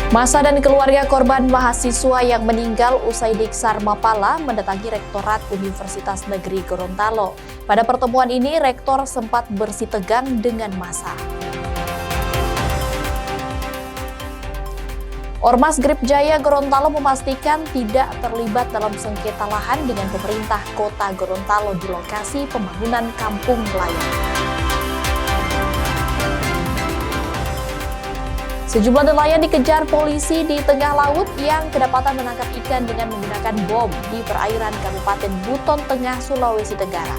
Masa dan keluarga korban mahasiswa yang meninggal usai Diksar Mapala mendatangi Rektorat Universitas Negeri Gorontalo. Pada pertemuan ini, Rektor sempat bersitegang dengan massa. Ormas Grip Jaya Gorontalo memastikan tidak terlibat dalam sengketa lahan dengan pemerintah kota Gorontalo di lokasi pembangunan kampung nelayan. Sejumlah nelayan dikejar polisi di tengah laut yang kedapatan menangkap ikan dengan menggunakan bom di perairan Kabupaten Buton Tengah, Sulawesi Tenggara.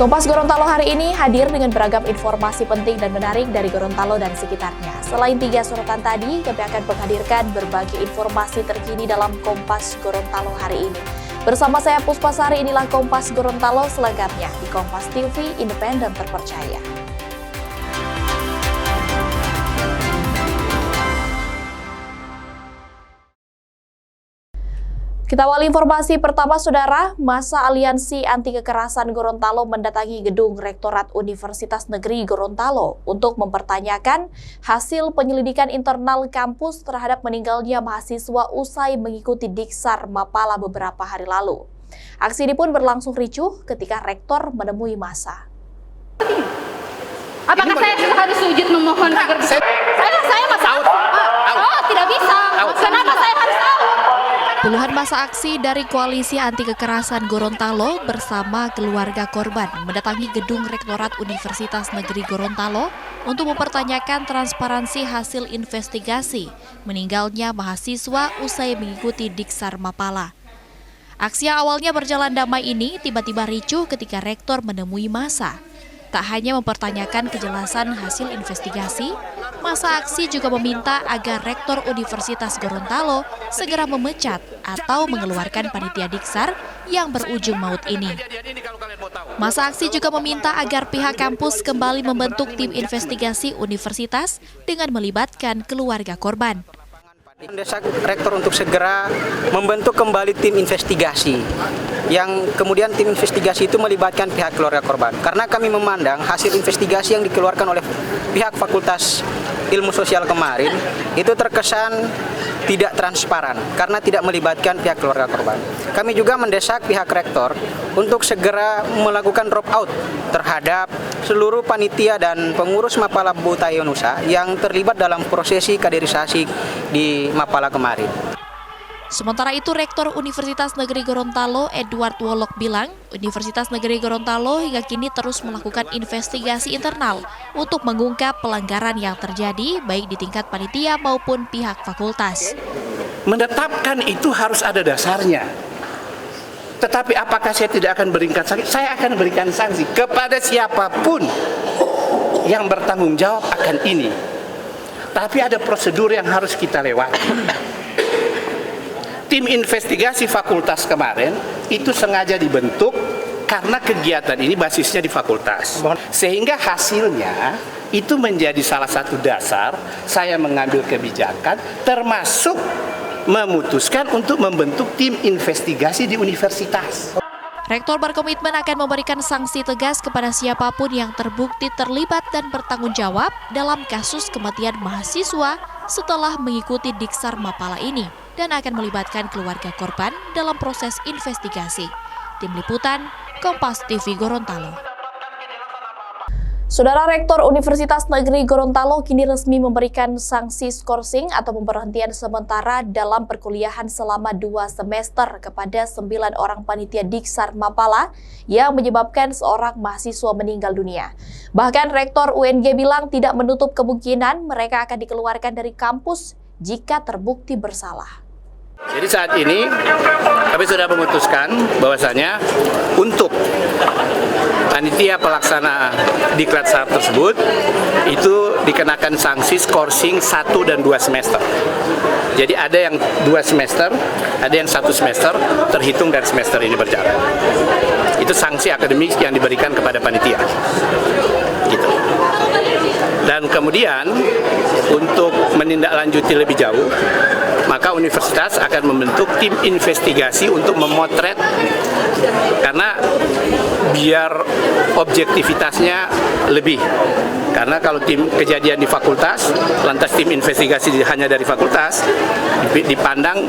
Kompas Gorontalo hari ini hadir dengan beragam informasi penting dan menarik dari Gorontalo dan sekitarnya. Selain 3 sorotan tadi, kami akan menghadirkan berbagai informasi terkini dalam Kompas Gorontalo hari ini. Bersama saya Puspasari, inilah Kompas Gorontalo selengkapnya di Kompas TV, independen terpercaya. Kita awali informasi pertama, Saudara. Masa Aliansi Anti Kekerasan Gorontalo mendatangi gedung Rektorat Universitas Negeri Gorontalo untuk mempertanyakan hasil penyelidikan internal kampus terhadap meninggalnya mahasiswa usai mengikuti Diksar Mapala beberapa hari lalu. Aksi ini pun berlangsung ricuh ketika Rektor menemui massa. Apakah saya harus sujud memohon agar saya tahu? Oh, tidak bisa. Kenapa saya harus tahu? Puluhan massa aksi dari Koalisi Anti Kekerasan Gorontalo bersama keluarga korban mendatangi gedung Rektorat Universitas Negeri Gorontalo untuk mempertanyakan transparansi hasil investigasi meninggalnya mahasiswa usai mengikuti Diksar Mapala. Aksi yang awalnya berjalan damai ini tiba-tiba ricuh ketika Rektor menemui massa. Tak hanya mempertanyakan kejelasan hasil investigasi, massa aksi juga meminta agar Rektor Universitas Gorontalo segera memecat atau mengeluarkan panitia Diksar yang berujung maut ini. Massa aksi juga meminta agar pihak kampus kembali membentuk tim investigasi universitas dengan melibatkan keluarga korban. Mendesak Rektor untuk segera membentuk kembali tim investigasi, yang kemudian tim investigasi itu melibatkan pihak keluarga korban. Karena kami memandang hasil investigasi yang dikeluarkan oleh pihak Fakultas Ilmu Sosial kemarin itu terkesan tidak transparan karena tidak melibatkan pihak keluarga korban. Kami juga mendesak pihak Rektor untuk segera melakukan drop out terhadap seluruh panitia dan pengurus Mapala Butaya Nusa yang terlibat dalam prosesi kaderisasi di Mapala kemarin. Sementara itu, Rektor Universitas Negeri Gorontalo Edward Wolok bilang, Universitas Negeri Gorontalo hingga kini terus melakukan investigasi internal untuk mengungkap pelanggaran yang terjadi baik di tingkat panitia maupun pihak fakultas. Menetapkan itu harus ada dasarnya. Tetapi apakah saya tidak akan berikan sanksi? Saya akan berikan sanksi kepada siapapun yang bertanggung jawab akan ini. Tapi ada prosedur yang harus kita lewati. Tim investigasi fakultas kemarin itu sengaja dibentuk karena kegiatan ini basisnya di fakultas. Sehingga hasilnya itu menjadi salah satu dasar saya mengambil kebijakan termasuk memutuskan untuk membentuk tim investigasi di universitas. Rektor berkomitmen akan memberikan sanksi tegas kepada siapapun yang terbukti terlibat dan bertanggung jawab dalam kasus kematian mahasiswa setelah mengikuti Diksar Mapala ini dan akan melibatkan keluarga korban dalam proses investigasi. Tim Liputan, Kompas TV Gorontalo. Saudara, Rektor Universitas Negeri Gorontalo kini resmi memberikan sanksi skorsing atau pemberhentian sementara dalam perkuliahan selama 2 semester kepada 9 orang panitia Diksar Mapala yang menyebabkan seorang mahasiswa meninggal dunia. Bahkan Rektor UNG bilang tidak menutup kemungkinan mereka akan dikeluarkan dari kampus jika terbukti bersalah. Jadi saat ini kami sudah memutuskan bahwasanya untuk panitia pelaksana diklat SAR tersebut itu dikenakan sanksi skorsing 1 dan 2 semester. Jadi ada yang 2 semester, ada yang 1 semester terhitung dari semester ini berjalan. Itu sanksi akademis yang diberikan kepada panitia. Gitu. Dan kemudian untuk menindaklanjuti lebih jauh, maka universitas akan membentuk tim investigasi untuk memotret, karena biar objektivitasnya lebih. Karena kalau tim kejadian di fakultas, lantas tim investigasi hanya dari fakultas, dipandang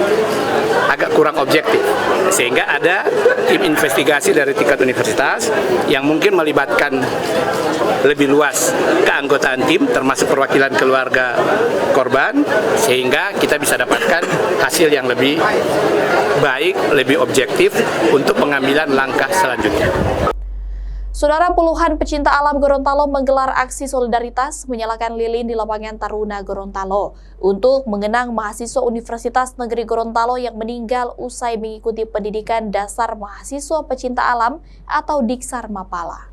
agak kurang objektif. Sehingga ada tim investigasi dari tingkat universitas yang mungkin melibatkan lebih luas keanggotaan tim, termasuk perwakilan keluarga korban, sehingga kita bisa dapatkan hasil yang lebih baik, lebih objektif untuk pengambilan langkah selanjutnya. Saudara, puluhan pecinta alam Gorontalo menggelar aksi solidaritas menyalakan lilin di lapangan Taruna Gorontalo untuk mengenang mahasiswa Universitas Negeri Gorontalo yang meninggal usai mengikuti pendidikan dasar mahasiswa pecinta alam atau Diksar Mapala.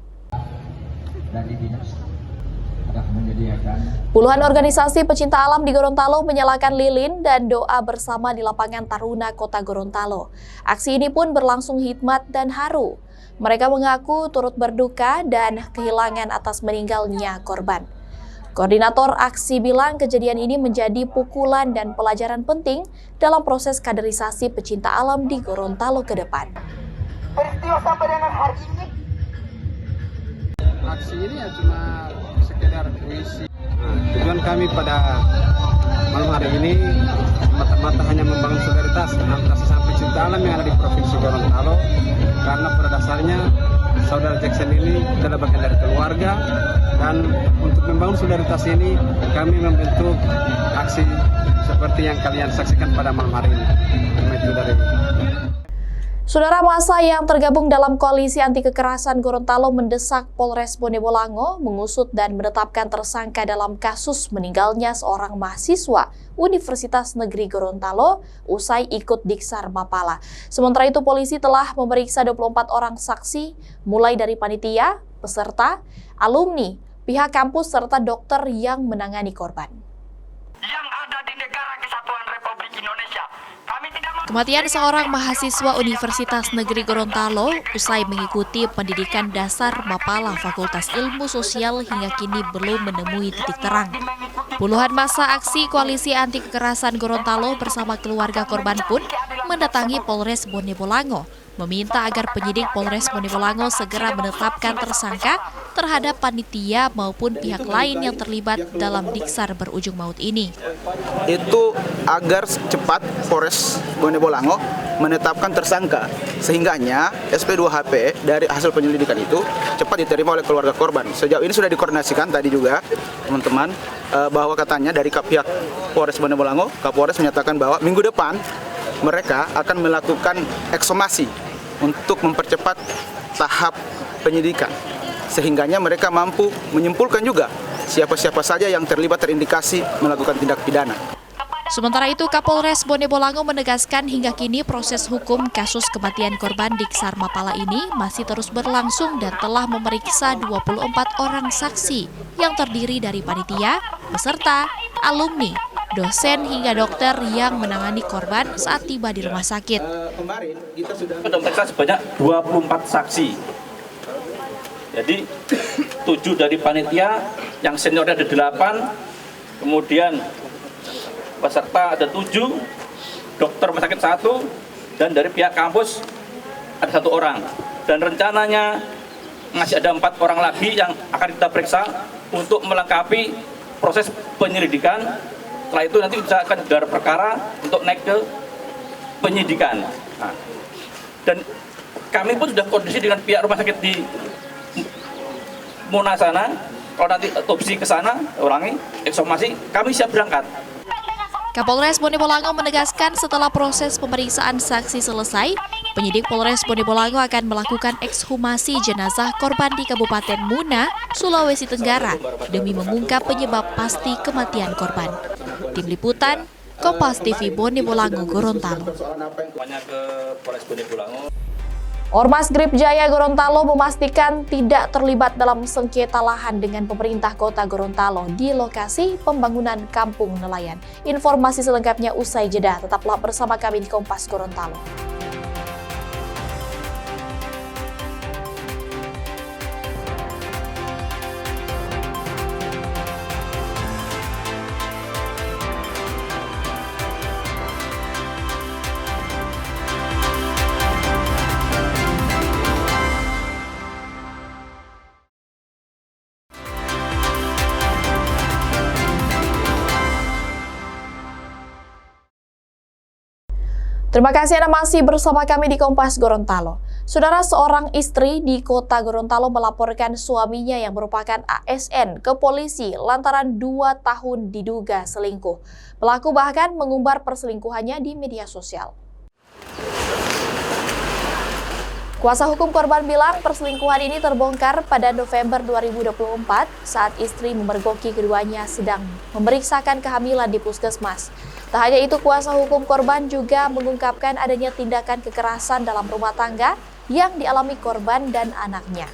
Puluhan organisasi pecinta alam di Gorontalo menyalakan lilin dan doa bersama di lapangan Taruna Kota Gorontalo. Aksi ini pun berlangsung hikmat dan haru. Mereka mengaku turut berduka dan kehilangan atas meninggalnya korban. Koordinator aksi bilang kejadian ini menjadi pukulan dan pelajaran penting dalam proses kaderisasi pecinta alam di Gorontalo ke depan. Peristiwa sampai dengan hari ini. Aksi ini ya cuma sekedar puisi. Tujuan kami pada malam hari ini mata-mata hanya membangun solidaritas antara sesama pecinta alam yang ada di Provinsi Gorontalo, karena pada dasarnya saudara Jackson ini adalah bagian dari keluarga, dan untuk membangun solidaritas ini kami membentuk aksi seperti yang kalian saksikan pada malam hari ini. Itu dari Saudara, massa yang tergabung dalam koalisi anti kekerasan Gorontalo mendesak Polres Bone Bolango mengusut dan menetapkan tersangka dalam kasus meninggalnya seorang mahasiswa Universitas Negeri Gorontalo usai ikut Diksar Mapala. Sementara itu, polisi telah memeriksa 24 orang saksi, mulai dari panitia, peserta, alumni, pihak kampus, serta dokter yang menangani korban. Yang ada di negara kesatuan Republik Indonesia. Kematian seorang mahasiswa Universitas Negeri Gorontalo usai mengikuti pendidikan dasar Mapala Fakultas Ilmu Sosial hingga kini belum menemui titik terang. Puluhan massa aksi koalisi anti kekerasan Gorontalo bersama keluarga korban pun mendatangi Polres Bone Bolango, meminta agar penyidik Polres Bone Bolango segera menetapkan tersangka terhadap panitia maupun pihak lain yang terlibat dalam diksar berujung maut ini. Itu agar cepat Polres Bone Bolango menetapkan tersangka, sehingganya SP2HP dari hasil penyelidikan itu cepat diterima oleh keluarga korban. Sejauh ini sudah dikoordinasikan tadi juga teman-teman, bahwa katanya dari pihak Polres Bone Bolango, Kapolres menyatakan bahwa minggu depan mereka akan melakukan ekshumasi untuk mempercepat tahap penyidikan, sehingganya mereka mampu menyimpulkan juga siapa-siapa saja yang terlibat terindikasi melakukan tindak pidana. Sementara itu, Kapolres Bone Bolango menegaskan hingga kini proses hukum kasus kematian korban Diksar Mapala ini masih terus berlangsung dan telah memeriksa 24 orang saksi yang terdiri dari panitia, peserta, alumni, dosen hingga dokter yang menangani korban saat tiba di rumah sakit. Sudah memeriksa sebanyak 24 saksi. Jadi 7 dari panitia, yang senior ada 8, kemudian peserta ada 7, dokter rumah sakit 1, dan dari pihak kampus ada 1 orang. Dan rencananya masih ada 4 orang lagi yang akan kita periksa untuk melengkapi proses penyelidikan. Setelah itu nanti bisa akan gelar perkara untuk naik ke penyidikan. Nah, dan kami pun sudah koordinasi dengan pihak rumah sakit di Muna sana. Kalau nanti otopsi ke sana, ulangi, ekshumasi, kami siap berangkat. Kapolres Bone Bolango menegaskan setelah proses pemeriksaan saksi selesai, penyidik Polres Bone Bolango akan melakukan ekshumasi jenazah korban di Kabupaten Muna, Sulawesi Tenggara demi mengungkap penyebab pasti kematian korban. Tim Liputan, Kompas TV Bone Bolango, Gorontalo. Ormas Grip Jaya Gorontalo memastikan tidak terlibat dalam sengketa lahan dengan pemerintah kota Gorontalo di lokasi pembangunan kampung nelayan. Informasi selengkapnya usai jeda, tetaplah bersama kami di Kompas Gorontalo. Terima kasih Anda masih bersama kami di Kompas Gorontalo. Saudara, seorang istri di kota Gorontalo melaporkan suaminya yang merupakan ASN ke polisi lantaran 2 tahun diduga selingkuh. Pelaku bahkan mengumbar perselingkuhannya di media sosial. Kuasa hukum korban bilang perselingkuhan ini terbongkar pada November 2024 saat istri memergoki keduanya sedang memeriksakan kehamilan di puskesmas. Tak hanya itu, kuasa hukum korban juga mengungkapkan adanya tindakan kekerasan dalam rumah tangga yang dialami korban dan anaknya.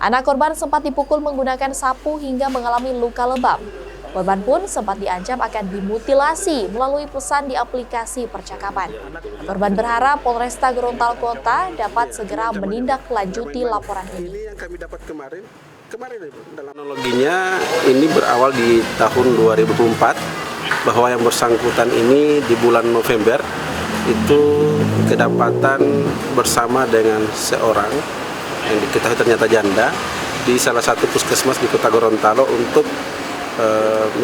Anak korban sempat dipukul menggunakan sapu hingga mengalami luka lebam. Korban pun sempat diancam akan dimutilasi melalui pesan di aplikasi percakapan. Korban berharap Polresta Gorontalo Kota dapat segera menindaklanjuti laporan ini. Yang kami dapat kemarin dalam kronologinya ini berawal di tahun 2004 bahwa yang bersangkutan ini di bulan November itu kedapatan bersama dengan seorang yang diketahui ternyata janda di salah satu puskesmas di kota Gorontalo untuk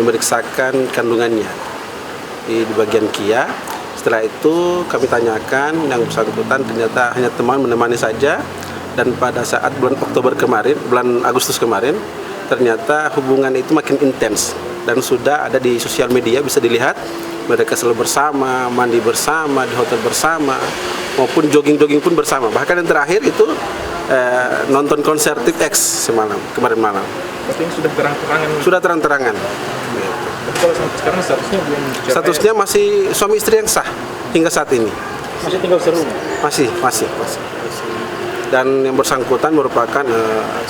memeriksakan kandungannya di bagian Kia. Setelah itu kami tanyakan, yang bersangkutan ternyata hanya teman menemani saja, dan pada saat bulan Agustus kemarin ternyata hubungan itu makin intens dan sudah ada di sosial media, bisa dilihat mereka selalu bersama, mandi bersama, di hotel bersama, maupun jogging-jogging pun bersama. Bahkan yang terakhir itu nonton konser TIP-X kemarin malam. Berarti ini sudah terang-terangan? Sudah terang-terangan. Tapi kalau sampai sekarang statusnya belum dicapai? Statusnya masih suami istri yang sah hingga saat ini. Masih tinggal serumah? Masih. Dan yang bersangkutan merupakan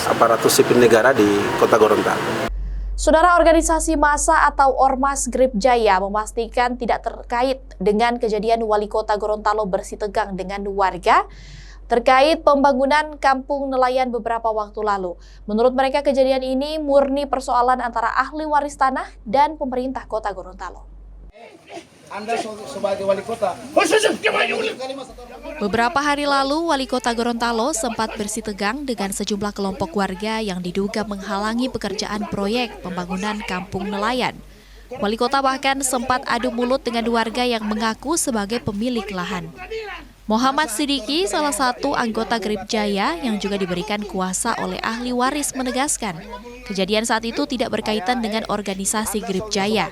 aparatur sipil negara di kota Gorontalo. Saudara, organisasi massa atau Ormas Grip Jaya memastikan tidak terkait dengan kejadian Wali Kota Gorontalo bersitegang dengan warga terkait pembangunan kampung nelayan beberapa waktu lalu. Menurut mereka, kejadian ini murni persoalan antara ahli waris tanah dan pemerintah kota Gorontalo. Anda sebagai wali kota. Beberapa hari lalu, Wali Kota Gorontalo sempat bersitegang dengan sejumlah kelompok warga yang diduga menghalangi pekerjaan proyek pembangunan kampung nelayan. Wali Kota bahkan sempat adu mulut dengan warga yang mengaku sebagai pemilik lahan. Muhammad Sidiki, salah satu anggota Grip Jaya yang juga diberikan kuasa oleh ahli waris, menegaskan kejadian saat itu tidak berkaitan dengan organisasi Grip Jaya.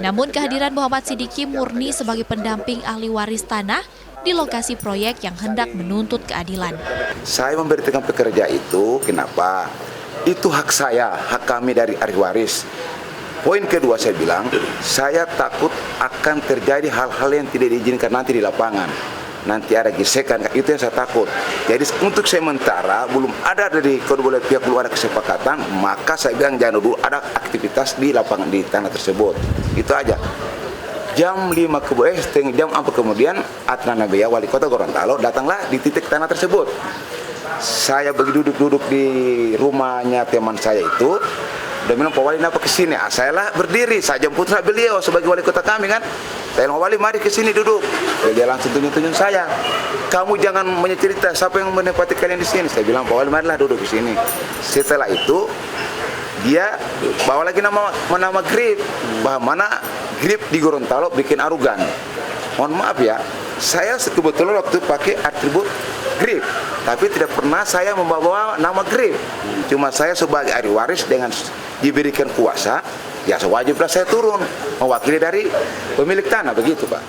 Namun kehadiran Muhammad Sidiki murni sebagai pendamping ahli waris tanah di lokasi proyek yang hendak menuntut keadilan. Saya memberitakan pekerja itu, kenapa? Itu hak saya, hak kami dari ahli waris. Poin kedua, saya bilang, saya takut akan terjadi hal-hal yang tidak diizinkan nanti di lapangan. Nanti ada gesekan, itu yang saya takut. Jadi untuk sementara belum ada dari kedua pihak, belum ada kesepakatan, maka saya bilang jangan dulu ada aktivitas di lapangan di tanah tersebut. Itu aja. Jam 5 setengah jam apa kemudian Adnan Nabia, Wali Kota Gorontalo, datanglah di titik tanah tersebut. Saya bagi duduk di rumahnya teman saya itu. Dia bilang, Pak Wali, kenapa kesini? Saya lah berdiri, saya jemput beliau sebagai wali kota kami kan. Saya bilang, Pak Wali, mari kesini duduk. Dia langsung tunjuk-tunjuk saya. Kamu jangan mencerita siapa yang menempati kalian di sini. Saya bilang, Pak Wali, marilah duduk di sini. Setelah itu, dia bawa lagi nama Grip. Mana Grip di Gorontalo bikin arogan. Mohon maaf ya, saya kebetulan waktu pakai atribut Grip, tapi tidak pernah saya membawa nama Grip. Cuma saya sebagai ahli waris dengan diberikan kuasa, ya sewajibnya saya turun mewakili dari pemilik tanah, begitu Pak.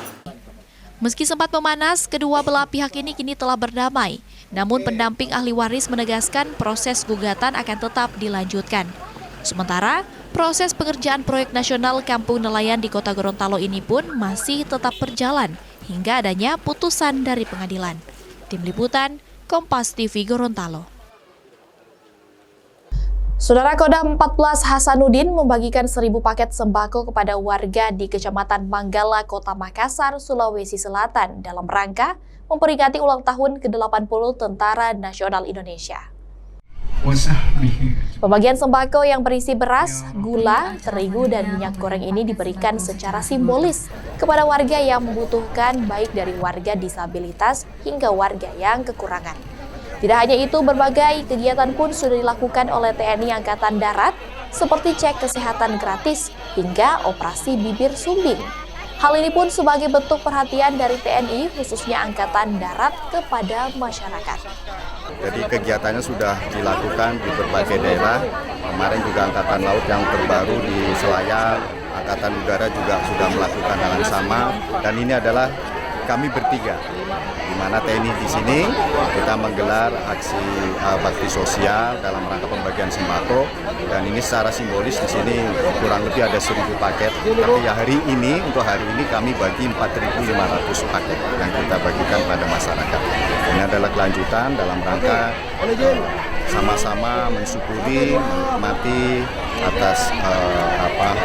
Meski sempat memanas, kedua belah pihak ini kini telah berdamai. Namun pendamping ahli waris menegaskan proses gugatan akan tetap dilanjutkan. Sementara, proses pengerjaan proyek nasional Kampung Nelayan di Kota Gorontalo ini pun masih tetap berjalan hingga adanya putusan dari pengadilan. Tim Liputan, Kompas TV Gorontalo. Saudara, Kodam 14 Hasanuddin membagikan 1.000 paket sembako kepada warga di Kecamatan Manggala, Kota Makassar, Sulawesi Selatan dalam rangka memperingati ulang tahun ke-80 Tentara Nasional Indonesia. Pembagian sembako yang berisi beras, gula, terigu, dan minyak goreng ini diberikan secara simbolis kepada warga yang membutuhkan, baik dari warga disabilitas hingga warga yang kekurangan. Tidak hanya itu, berbagai kegiatan pun sudah dilakukan oleh TNI Angkatan Darat, seperti cek kesehatan gratis hingga operasi bibir sumbing. Hal ini pun sebagai bentuk perhatian dari TNI, khususnya Angkatan Darat, kepada masyarakat. Jadi kegiatannya sudah dilakukan di berbagai daerah. Kemarin juga Angkatan Laut yang terbaru di Selayar, Angkatan Udara juga sudah melakukan hal yang sama. Dan ini adalah kami bertiga, di mana TNI di sini kita menggelar aksi bakti sosial dalam rangka pembagian sembako, dan ini secara simbolis di sini kurang lebih ada 1.000 paket. Tapi ya untuk hari ini kami bagi 4.500 paket yang kita bagikan pada masyarakat. Ini adalah kelanjutan dalam rangka sama-sama mensyukuri, menikmati atas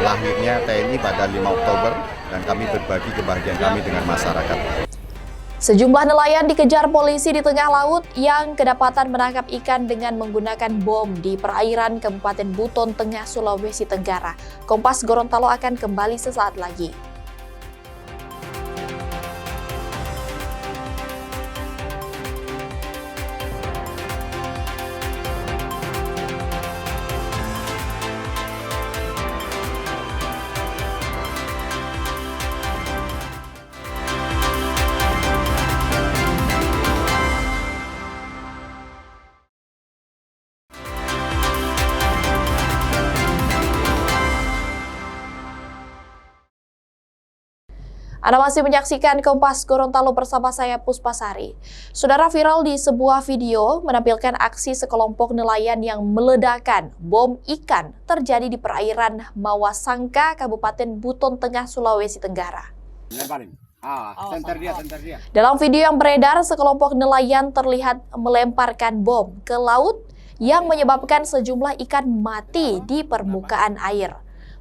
lahirnya TNI pada 5 Oktober, dan kami berbagi kebahagiaan kami dengan masyarakat. Sejumlah nelayan dikejar polisi di tengah laut yang kedapatan menangkap ikan dengan menggunakan bom di perairan Kabupaten Buton Tengah, Sulawesi Tenggara. Kompas Gorontalo akan kembali sesaat lagi. Anda masih menyaksikan Kompas Gorontalo bersama saya Puspasari. Saudara, viral di sebuah video menampilkan aksi sekelompok nelayan yang meledakkan bom ikan terjadi di perairan Mawasangka, Kabupaten Buton Tengah, Sulawesi Tenggara. Dalam video yang beredar, sekelompok nelayan terlihat melemparkan bom ke laut yang menyebabkan sejumlah ikan mati di permukaan air.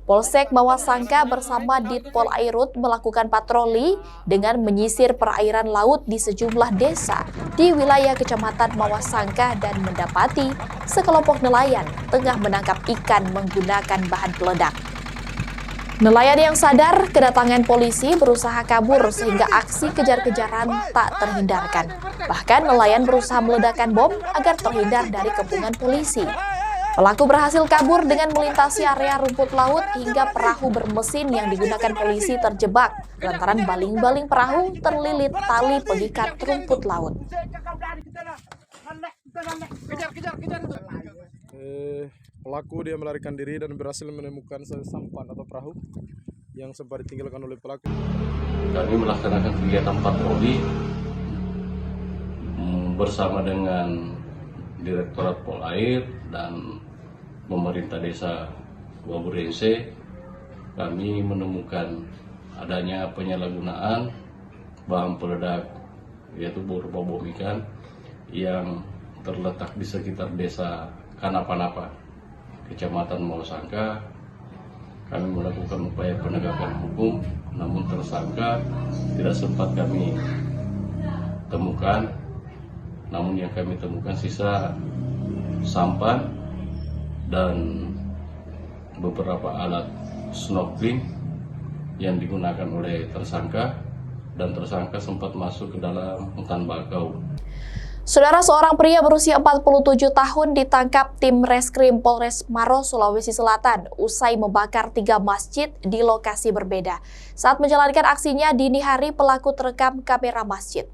Polsek Mawasangka bersama Ditpol Airut melakukan patroli dengan menyisir perairan laut di sejumlah desa di wilayah Kecamatan Mawasangka dan mendapati sekelompok nelayan tengah menangkap ikan menggunakan bahan peledak. Nelayan yang sadar kedatangan polisi berusaha kabur sehingga aksi kejar-kejaran tak terhindarkan. Bahkan nelayan berusaha meledakkan bom agar terhindar dari kepungan polisi. Pelaku berhasil kabur dengan melintasi area rumput laut hingga perahu bermesin yang digunakan polisi terjebak lantaran baling-baling perahu terlilit tali pengikat rumput laut. Pelaku dia melarikan diri dan berhasil menemukan sampan atau perahu yang sempat ditinggalkan oleh pelaku. Kami melaksanakan kegiatan patroli bersama dengan Direktorat Polair dan pemerintah desa Waburense. Kami menemukan adanya penyalahgunaan bahan peledak, yaitu berupa bom ikan yang terletak di sekitar desa Kanapanapa, Kecamatan Mawasangka. Kami melakukan upaya penegakan hukum, namun tersangka tidak sempat kami temukan. Namun yang kami temukan sisa sampan dan beberapa alat snorkeling yang digunakan oleh tersangka, dan tersangka sempat masuk ke dalam hutan bakau. Saudara, seorang pria berusia 47 tahun ditangkap tim Reskrim Polres Maros, Sulawesi Selatan usai membakar 3 masjid di lokasi berbeda. Saat menjalankan aksinya dini hari, pelaku terekam kamera masjid.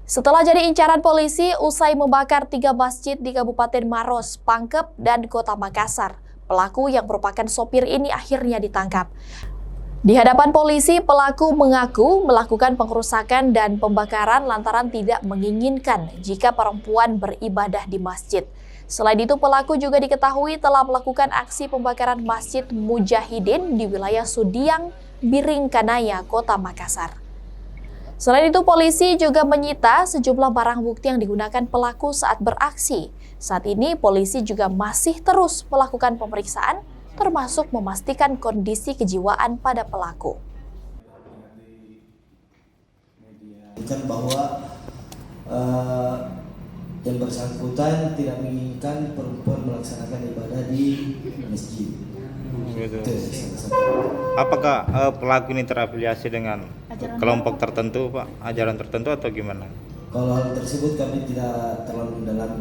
Setelah jadi incaran polisi usai membakar 3 masjid di Kabupaten Maros, Pangkep, dan Kota Makassar, pelaku yang merupakan sopir ini akhirnya ditangkap. Di hadapan polisi, pelaku mengaku melakukan pengerusakan dan pembakaran lantaran tidak menginginkan jika perempuan beribadah di masjid. Selain itu, pelaku juga diketahui telah melakukan aksi pembakaran Masjid Mujahidin di wilayah Sudiang, Biringkanaya, Kota Makassar. Selain itu, polisi juga menyita sejumlah barang bukti yang digunakan pelaku saat beraksi. Saat ini, polisi juga masih terus melakukan pemeriksaan, termasuk memastikan kondisi kejiwaan pada pelaku. Bahwa yang bersangkutan tidak menginginkan perempuan melaksanakan ibadah di masjid. Apakah pelaku ini terafiliasi dengan kelompok tertentu, Pak? Ajaran tertentu atau gimana? Kalau hal tersebut kami tidak terlalu mendalami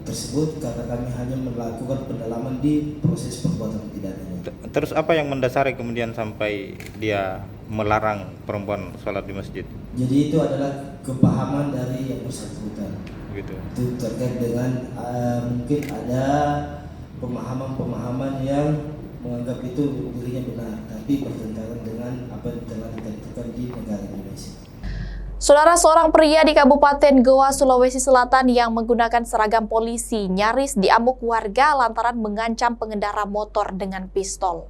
tersebut karena kami hanya melakukan pendalaman di proses perbuatan pidananya. Terus apa yang mendasari kemudian sampai dia melarang perempuan sholat di masjid? Jadi itu adalah kepahaman dari yang bersangkutan. Gitu. Itu terkait dengan mungkin ada pemahaman-pemahaman yang menganggap itu dirinya benar, tapi bertentangan dengan apa yang telah ditentukan di negara Indonesia. Saudara, seorang pria di Kabupaten Goa, Sulawesi Selatan yang menggunakan seragam polisi nyaris diamuk warga lantaran mengancam pengendara motor dengan pistol.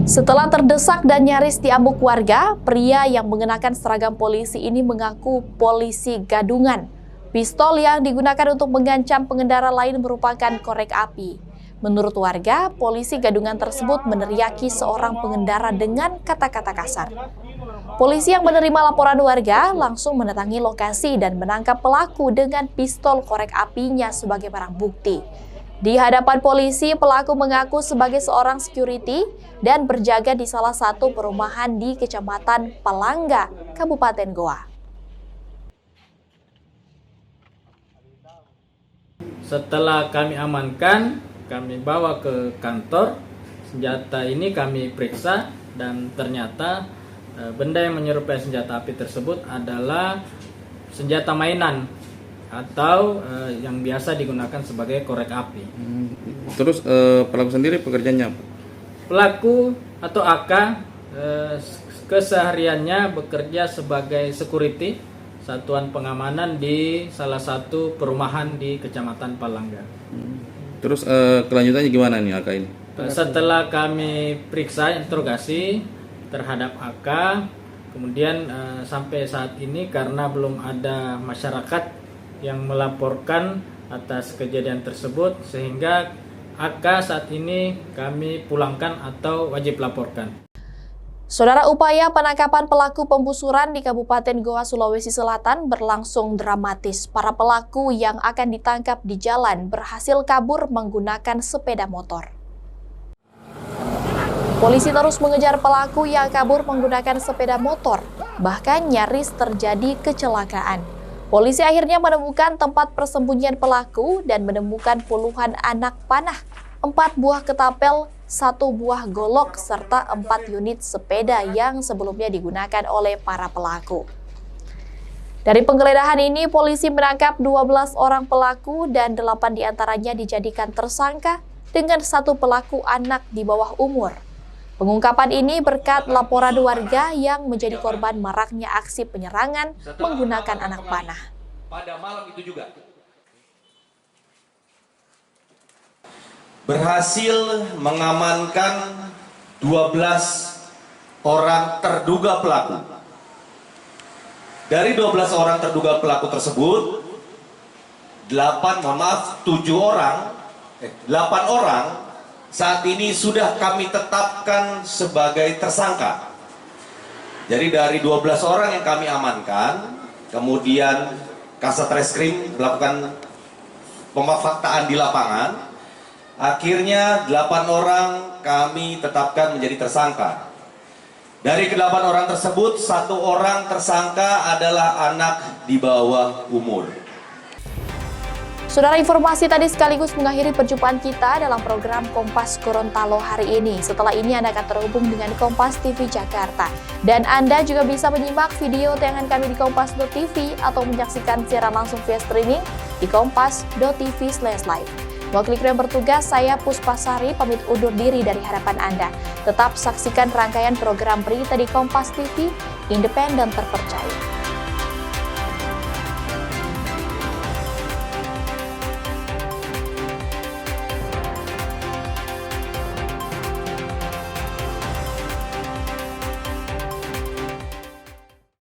Setelah terdesak dan nyaris diamuk warga, pria yang mengenakan seragam polisi ini mengaku polisi gadungan. Pistol yang digunakan untuk mengancam pengendara lain merupakan korek api. Menurut warga, polisi gadungan tersebut meneriaki seorang pengendara dengan kata-kata kasar. Polisi yang menerima laporan warga langsung mendatangi lokasi dan menangkap pelaku dengan pistol korek apinya sebagai barang bukti. Di hadapan polisi, pelaku mengaku sebagai seorang security dan berjaga di salah satu perumahan di Kecamatan Palangga, Kabupaten Goa. Setelah kami amankan, kami bawa ke kantor. Senjata ini kami periksa dan ternyata benda yang menyerupai senjata api tersebut adalah senjata mainan atau yang biasa digunakan sebagai korek api. Terus pelaku sendiri pekerjaannya apa? Pelaku atau AK kesehariannya bekerja sebagai security satuan pengamanan di salah satu perumahan di Kecamatan Palangga. Terus kelanjutannya gimana nih AK ini? Setelah kami periksa interogasi terhadap AK, kemudian sampai saat ini karena belum ada masyarakat yang melaporkan atas kejadian tersebut, sehingga AK saat ini kami pulangkan atau wajib laporkan. Saudara, upaya penangkapan pelaku pembusuran di Kabupaten Goa, Sulawesi Selatan berlangsung dramatis. Para pelaku yang akan ditangkap di jalan berhasil kabur menggunakan sepeda motor. Polisi terus mengejar pelaku yang kabur menggunakan sepeda motor, bahkan nyaris terjadi kecelakaan. Polisi akhirnya menemukan tempat persembunyian pelaku dan menemukan puluhan anak panah, 4 buah ketapel, 1 buah golok, serta 4 unit sepeda yang sebelumnya digunakan oleh para pelaku. Dari penggeledahan ini, polisi menangkap 12 orang pelaku dan 8 diantaranya dijadikan tersangka dengan 1 pelaku anak di bawah umur. Pengungkapan ini berkat laporan warga yang menjadi korban maraknya aksi penyerangan menggunakan anak panah. Pada malam itu juga berhasil mengamankan 12 orang terduga pelaku. Dari 12 orang terduga pelaku tersebut, 8 orang saat ini sudah kami tetapkan sebagai tersangka. Jadi dari 12 orang yang kami amankan, kemudian Kasat Reskrim melakukan pemfaktaan di lapangan, akhirnya 8 orang kami tetapkan menjadi tersangka. Dari ke-8 orang tersebut, 1 orang tersangka adalah anak di bawah umur. Saudara, informasi tadi sekaligus mengakhiri perjumpaan kita dalam program Kompas Gorontalo hari ini. Setelah ini Anda akan terhubung dengan Kompas TV Jakarta. Dan Anda juga bisa menyimak video tayangan kami di kompas.tv atau menyaksikan siaran langsung via streaming di kompas.tv/live. Wakil yang bertugas, saya Puspasari, pamit undur diri dari hadapan Anda. Tetap saksikan rangkaian program berita di Kompas TV, independen terpercaya.